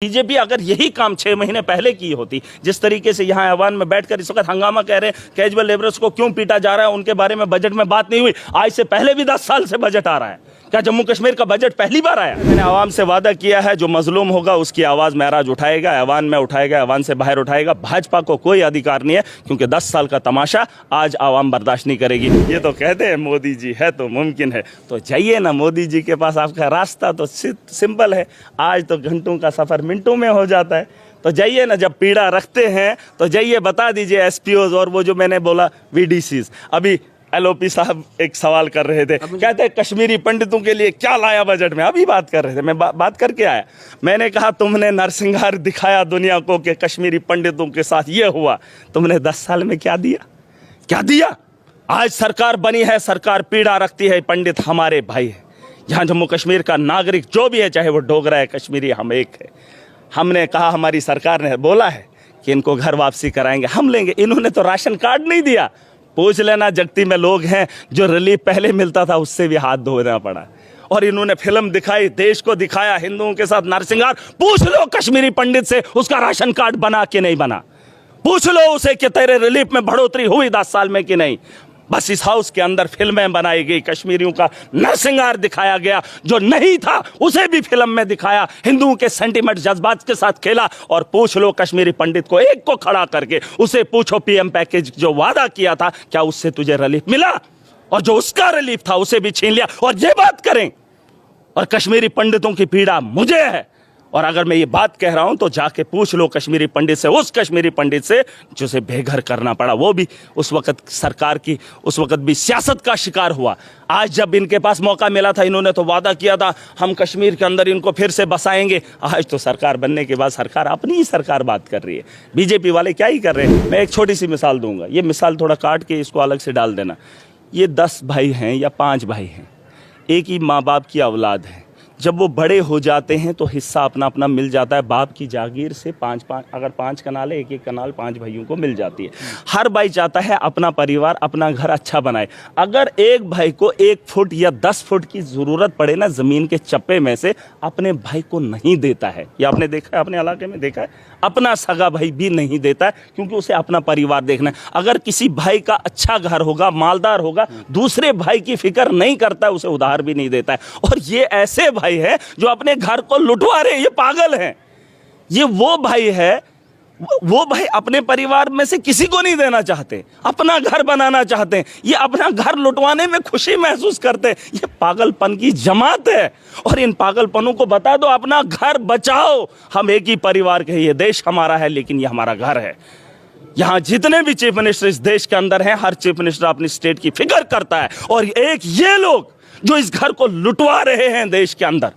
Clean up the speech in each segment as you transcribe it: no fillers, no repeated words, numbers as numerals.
BJP अगर यही काम 6 महीने पहले की होती, जिस तरीके से यहाँ ऐवान में बैठकर इस वक्त हंगामा कह रहे हैं कैजुअल लेबरर्स को क्यों पीटा जा रहा है, उनके बारे में बजट में बात नहीं हुई। आज से पहले भी 10 साल से बजट आ रहा है। क्या जम्मू कश्मीर का बजट पहली बार आया? मैंने आवाम से वादा किया है जो मजलूम होगा उसकी आवाज़ महराज उठाएगा, ऐवान में उठाएगा, ऐवान से बाहर उठाएगा। भाजपा को कोई अधिकार नहीं है, क्योंकि 10 साल का तमाशा आज आवाम बर्दाश्त नहीं करेगी। ये तो कहते हैं मोदी जी है तो मुमकिन है, तो जाइए ना मोदी जी के पास। आपका रास्ता तो सिंपल है, आज तो घंटों का सफ़र मिनटों में हो जाता है। तो जाइए ना, जब पीड़ा रखते हैं तो जाइए बता दीजिए एसपीओज और वो जो मैंने बोला वीडीसीज। अभी एलओपी साहब एक सवाल कर रहे थे, कहते हैं कश्मीरी पंडितों के लिए क्या लाया बजट में। अभी बात कर रहे थे, मैं बात करके आया। मैंने कहा तुमने नरसिंहार दिखाया दुनिया को कि कश्मीरी पंडितों के साथ ये हुआ, तुमने 10 साल में क्या दिया? क्या दिया? आज सरकार बनी है, सरकार पीड़ा रखती है। पंडित हमारे भाई है। यहाँ जम्मू कश्मीर का नागरिक जो भी है, चाहे वो डोगरा है, कश्मीरी, हम एक है। हमने कहा, हमारी सरकार ने बोला है कि इनको घर वापसी कराएंगे, हम लेंगे। इन्होंने तो राशन कार्ड नहीं दिया। पूछ लेना, जगती में लोग हैं जो रिलीफ पहले मिलता था उससे भी हाथ धोना पड़ा। और इन्होंने फिल्म दिखाई, देश को दिखाया हिंदुओं के साथ नरसिंहार। पूछ लो कश्मीरी पंडित से उसका राशन कार्ड बना कि नहीं बना। पूछ लो उसे कि तेरे रिलीफ में बढ़ोतरी हुई 10 साल में कि नहीं। बस इस हाउस के अंदर फिल्में बनाई गई, कश्मीरियों का नरसिंहार दिखाया गया, जो नहीं था उसे भी फिल्म में दिखाया, हिंदुओं के सेंटीमेंट जज्बात के साथ खेला। और पूछ लो कश्मीरी पंडित को, एक को खड़ा करके उसे पूछो पीएम पैकेज जो वादा किया था, क्या उससे तुझे रिलीफ मिला? और जो उसका रिलीफ था उसे भी छीन लिया। और ये बात करें, और कश्मीरी पंडितों की पीड़ा मुझे है। और अगर मैं ये बात कह रहा हूं तो जाके पूछ लो कश्मीरी पंडित से, उस कश्मीरी पंडित से जिसे बेघर करना पड़ा। वो भी उस वक्त सरकार की, उस वक्त भी सियासत का शिकार हुआ। आज जब इनके पास मौका मिला था, इन्होंने तो वादा किया था हम कश्मीर के अंदर इनको फिर से बसाएंगे। आज तो सरकार बनने के बाद सरकार अपनी ही सरकार बात कर रही है। बीजेपी वाले क्या ही कर रहे हैं। मैं एक छोटी सी मिसाल दूंगा, ये मिसाल थोड़ा काट के इसको अलग से डाल देना। ये 10 भाई हैं या 5 भाई हैं, एक ही माँ बाप की औलाद है। जब वो बड़े हो जाते हैं तो हिस्सा अपना अपना मिल जाता है। बाप की जागीर से 5-5, अगर 5 कनाल है, एक कनाल 5 भाइयों को मिल जाती है। हर भाई चाहता है अपना परिवार, अपना घर अच्छा बनाए। अगर एक भाई को 1 फुट या 10 फुट की ज़रूरत पड़े ना ज़मीन के चप्पे में से, अपने भाई को नहीं देता है। ये आपने देखा है, अपने इलाके में देखा है। अपना सगा भाई भी नहीं देता है, क्योंकि उसे अपना परिवार देखना है। अगर किसी भाई का अच्छा घर होगा, मालदार होगा, दूसरे भाई की फिक्र नहीं करता है, उसे उधार भी नहीं देता है। और ये ऐसे भाई है जो अपने घर को लुटवा रहे हैं, ये पागल हैं। ये वो भाई है, वो भाई अपने परिवार में से किसी को नहीं देना चाहते, अपना घर बनाना चाहते हैं। ये अपना घर लुटवाने में खुशी महसूस करते हैं। ये पागलपन की जमात है। और इन पागलपनों को बता दो, अपना घर बचाओ। हम एक ही परिवार के हैं, ये देश हमारा है, लेकिन ये हमारा घर है। यहाँ जितने भी चीफ मिनिस्टर इस देश के अंदर हैं, हर चीफ मिनिस्टर अपनी स्टेट की फिक्र करता है। और एक ये लोग जो इस घर को लुटवा रहे हैं देश के अंदर,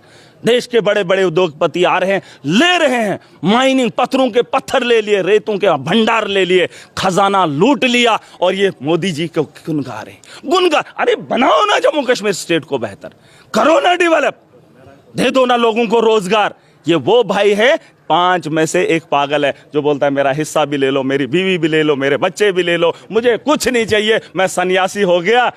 देश के बड़े बड़े उद्योगपति आ रहे हैं, ले रहे हैं माइनिंग, पत्थरों के पत्थर ले लिए, रेतों के भंडार ले लिए, खजाना लूट लिया। और ये मोदी जी को गुनगा रहे हैं। गुनगा, अरे बनाओ ना जम्मू कश्मीर स्टेट को बेहतर, करो ना डेवलप, दे दो ना लोगों को रोजगार। ये वो भाई है, 5 में से एक पागल है जो बोलता है मेरा हिस्सा भी ले लो, मेरी बीवी भी ले लो, मेरे बच्चे भी ले लो, मुझे कुछ नहीं चाहिए, मैं सन्यासी हो गया,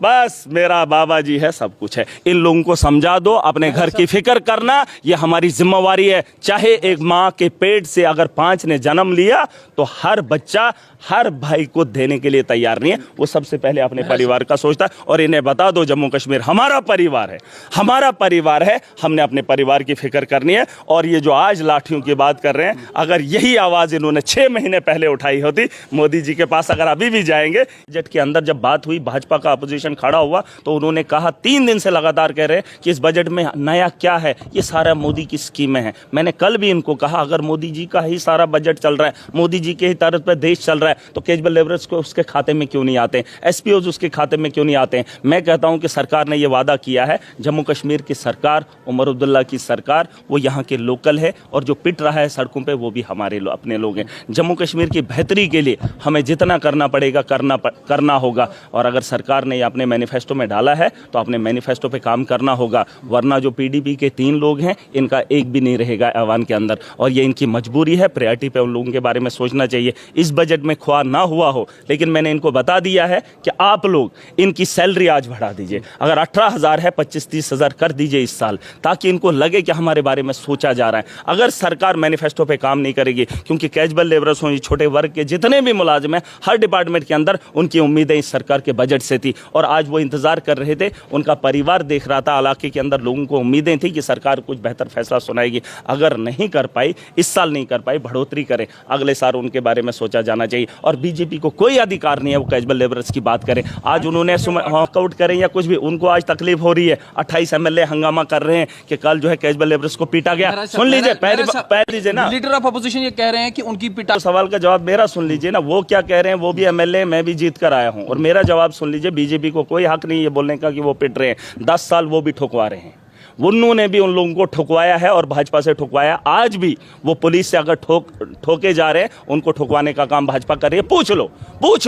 बस मेरा बाबा जी है, सब कुछ है। इन लोगों को समझा दो, अपने घर की फिक्र करना ये हमारी जिम्मेवारी है। चाहे एक माँ के पेट से अगर 5 ने जन्म लिया, तो हर बच्चा हर भाई को देने के लिए तैयार नहीं है। वो सबसे पहले अपने परिवार का सोचता है। और इन्हें बता दो, जम्मू कश्मीर हमारा परिवार है, हमारा परिवार है, हमने अपने परिवार की फिक्र करनी है। और ये जो आज लाठियों की बात कर रहे हैं, अगर यही आवाज़ इन्होंने 6 महीने पहले उठाई होती, मोदी जी के पास अगर अभी भी जाएंगे। बजट के अंदर जब बात हुई, भाजपा का अपोजिशन खड़ा हुआ, तो उन्होंने कहा, 3 दिन से लगातार कह रहे हैं कि इस बजट में नया क्या है, ये सारा मोदी की स्कीमें हैं। मैंने कल भी इनको कहा, अगर मोदी जी का ही सारा बजट चल रहा है, मोदी जी के ही तर्ज पर देश चल रहा है, तो कैजुअल लेबरर्स को उसके खाते में क्यों नहीं आते हैं, एसपीओज उसके खाते में क्यों नहीं आते हैं। मैं कहता हूं कि सरकार ने यह वादा किया है, जम्मू कश्मीर की सरकार, उमर अब्दुल्ला की सरकार, वो यहाँ के लोकल है। और जो पिट रहा है सड़कों पे, वो भी हमारे अपने लोग हैं। जम्मू कश्मीर की बेहतरी के लिए हमें जितना करना पड़ेगा करना होगा। और अगर सरकार ने या अपने मैनिफेस्टो में डाला है तो अपने मैनिफेस्टो पे काम करना होगा, वरना जो पीडीपी के 3 लोग हैं इनका एक भी नहीं रहेगा ऐवान के अंदर, और ये इनकी मजबूरी है। प्रायोरिटी पे उन लोगों के बारे में सोचना चाहिए। इस बजट में ख्वाह ना हुआ हो, लेकिन मैंने इनको बता दिया है कि आप लोग इनकी सैलरी आज बढ़ा दीजिए। अगर 18,000 है 25-30 हज़ार कर दीजिए इस साल, ताकि इनको लगे कि हमारे बारे में सोचा जा रहा है। अगर सरकार मैनिफेस्टो पे काम नहीं करेगी, क्योंकि कैजुअल लेबरर्स हों, छोटे वर्ग के जितने भी मुलाजिम हैं, हर डिपार्टमेंट के अंदर उनकी उम्मीदें इस सरकार के बजट से थी, और आज वो इंतजार कर रहे थे, उनका परिवार देख रहा था, इलाके के अंदर लोगों को उम्मीदें थी कि सरकार कुछ बेहतर फैसला सुनाएगी। अगर नहीं कर पाई, इस साल नहीं कर पाई, बढ़ोतरी करें, अगले साल उनके बारे में सोचा जाना चाहिए। और बीजेपी को कोई अधिकार नहीं है वो कैजुअल लेबरर्स की बात करें। आज उन्होंने वॉकआउट करें या कुछ भी, उनको आज तकलीफ हो रही है। 28 एमएलए हंगामा कर रहे हैं कि कल जो है कैजुअल लेबरर्स को पीटा गया। सुन लीजिए, पहले लीजिए ना, लीडर ऑफ अपोजिशन ये कह रहे हैं कि उनकी पिटा। सवाल का जवाब मेरा सुन लीजिए ना, वो क्या कह रहे हैं। वो भी एमएलए, मैं भी जीत कर आया हूं, और मेरा जवाब सुन लीजिए। बीजेपी को कोई हक नहीं है बोलने का कि वो पिट रहे हैं। 10 साल वो भी ठुकवा रहे हैं, उन्होंने भी उन लोगों को ठुकवाया है और भाजपा से ठुकवाया। आज भी वो पुलिस से अगर ठोके जा रहे हैं, उनको ठुकवाने का काम भाजपा कर रही है। पूछ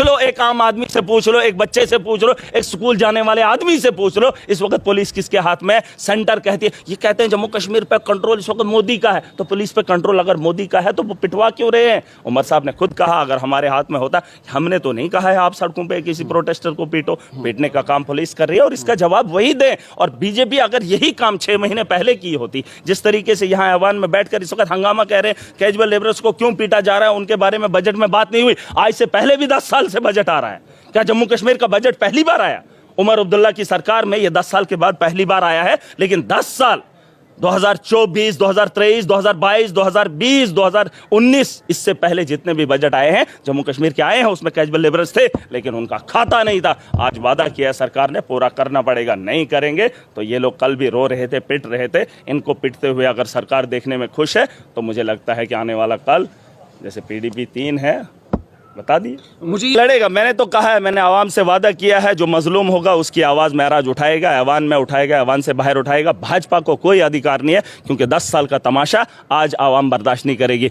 लो, एक आम आदमी से पूछ लो, एक बच्चे से पूछ लो, एक स्कूल जाने वाले आदमी से पूछ लो, इस वक्त पुलिस किसके हाथ में है। सेंटर कहती है, ये कहते हैं जम्मू कश्मीर पर कंट्रोल इस वक्त मोदी का है, तो पुलिस पे कंट्रोल अगर मोदी का है तो वो पिटवा क्यों रहे हैं। उमर साहब ने खुद कहा अगर हमारे हाथ में होता, हमने तो नहीं कहा है आप सड़कों पर किसी प्रोटेस्टर को पीटो, पीटने का काम पुलिस कर रही है, और इसका जवाब वही दें। और बीजेपी अगर यही काम 6 महीने पहले की होती, जिस तरीके से यहां ऐवान में बैठकर इस वक्त हंगामा कह रहे हैं कैजुअल लेबरर्स को क्यों पीटा जा रहा है, उनके बारे में बजट में बात नहीं हुई। आज से पहले भी 10 साल से बजट आ रहा है। क्या जम्मू कश्मीर का बजट पहली बार आया? उमर अब्दुल्ला की सरकार में यह 10 साल के बाद पहली बार आया है। लेकिन 10 साल 2024, 2023, 2022, 2020, 2019, इससे पहले जितने भी बजट आए हैं जम्मू कश्मीर के आए हैं, उसमें कैजुअल लेबरर्स थे, लेकिन उनका खाता नहीं था। आज वादा किया सरकार ने, पूरा करना पड़ेगा। नहीं करेंगे तो ये लोग कल भी रो रहे थे, पिट रहे थे। इनको पिटते हुए अगर सरकार देखने में खुश है तो मुझे लगता है कि आने वाला कल, जैसे पीडीपी 3 है, बता दिए मुझे लड़ेगा। मैंने तो कहा है, मैंने आवाम से वादा किया है, जो मजलूम होगा उसकी आवाज़ महराज उठाएगा, ऐवान में उठाएगा, ऐवान से बाहर उठाएगा। भाजपा को कोई अधिकार नहीं है, क्योंकि 10 साल का तमाशा आज आवाम बर्दाश्त नहीं करेगी।